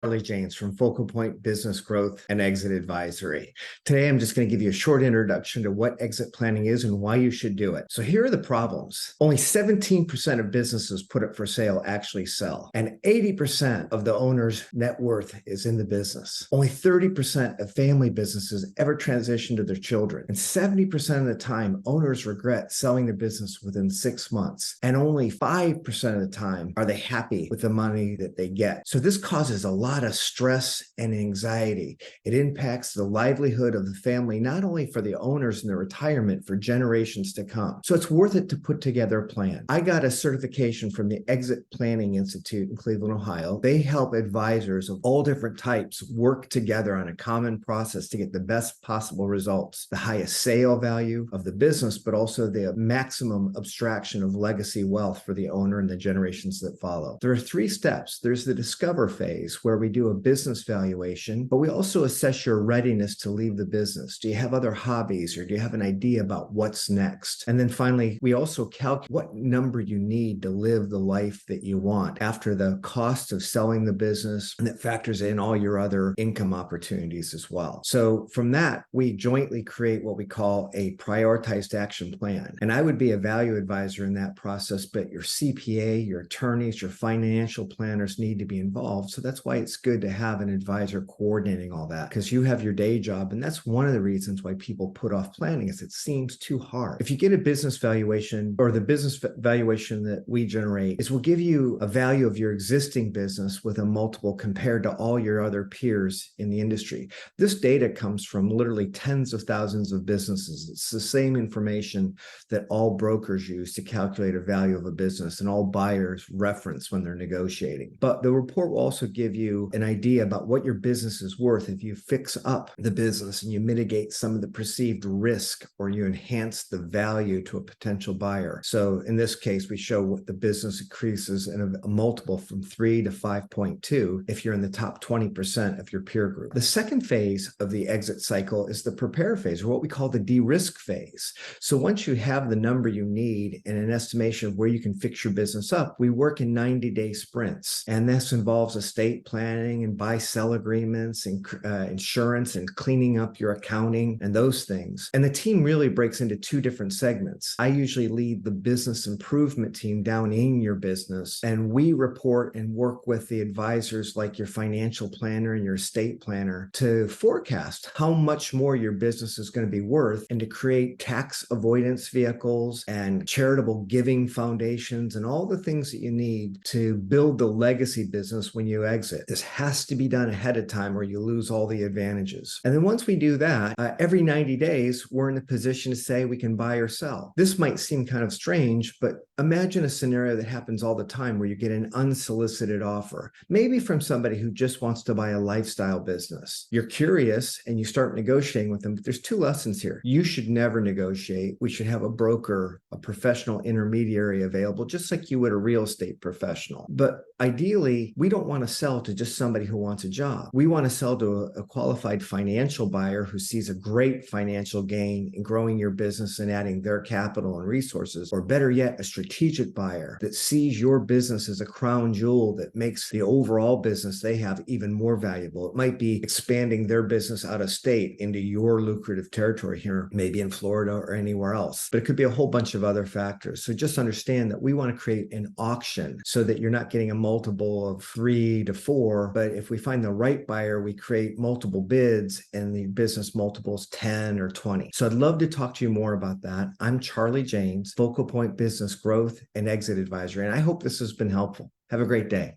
Charlie James from Focal Point Business Growth and Exit Advisory. Today, I'm just going to give you a short introduction to what exit planning is and why you should do it. So here are the problems. Only 17% of businesses put up for sale actually sell, and 80% of the owner's net worth is in the business. Only 30% of family businesses ever transition to their children, and 70% of the time, owners regret selling the business within 6 months, and only 5% of the time are they happy with the money that they get. So this causes a lot of stress and anxiety. It impacts the livelihood of the family, not only for the owners and their retirement, for generations to come. So it's worth it to put together a plan. I got a certification from the Exit Planning Institute in Cleveland, Ohio. They help advisors of all different types work together on a common process to get the best possible results, the highest sale value of the business, but also the maximum abstraction of legacy wealth for the owner and the generations that follow. There are 3 steps. There's the discover phase, where we do a business valuation, but we also assess your readiness to leave the business. Do you have other hobbies, or do you have an idea about what's next? And then finally, we also calculate what number you need to live the life that you want after the cost of selling the business, and that factors in all your other income opportunities as well. So from that, we jointly create what we call a prioritized action plan. And I would be a value advisor in that process, but your CPA, your attorneys, your financial planners need to be involved. So that's why it's good to have an advisor coordinating all that, because you have your day job. And that's one of the reasons why people put off planning, is it seems too hard. If you get a business valuation, or the business valuation that we generate is, will give you a value of your existing business with a multiple compared to all your other peers in the industry. This data comes from literally tens of thousands of businesses. It's the same information that all brokers use to calculate a value of a business and all buyers reference when they're negotiating. But the report will also give you an idea about what your business is worth if you fix up the business and you mitigate some of the perceived risk, or you enhance the value to a potential buyer. So in this case, we show what the business increases in a multiple from 3 to 5.2 if you're in the top 20% of your peer group. The second phase of the exit cycle is the prepare phase, or what we call the de-risk phase. So once you have the number you need and an estimation of where you can fix your business up, we work in 90-day sprints. And this involves estate planning and buy-sell agreements and insurance and cleaning up your accounting and those things. And the team really breaks into 2 different segments. I usually lead the business improvement team down in your business, and we report and work with the advisors like your financial planner and your estate planner to forecast how much more your business is going to be worth, and to create tax avoidance vehicles and charitable giving foundations and all the things that you need to build the legacy business when you exit. This has to be done ahead of time, or you lose all the advantages. And then once we do that, every 90 days, we're in a position to say we can buy or sell. This might seem kind of strange, but imagine a scenario that happens all the time where you get an unsolicited offer, maybe from somebody who just wants to buy a lifestyle business. You're curious and you start negotiating with them, but there's 2 lessons here. You should never negotiate. We should have a broker, a professional intermediary available, just like you would a real estate professional. But ideally, we don't want to sell to just somebody who wants a job. We want to sell to a qualified financial buyer who sees a great financial gain in growing your business and adding their capital and resources, or better yet, a strategic buyer that sees your business as a crown jewel that makes the overall business they have even more valuable. It might be expanding their business out of state into your lucrative territory here, maybe in Florida or anywhere else, but it could be a whole bunch of other factors. So just understand that we want to create an auction so that you're not getting a multiple of 3 to 4, but if we find the right buyer, we create multiple bids and the business multiples 10 or 20. So I'd love to talk to you more about that. I'm Charlie James, Focal Point Business Growth and Exit Advisory, and I hope this has been helpful. Have a great day.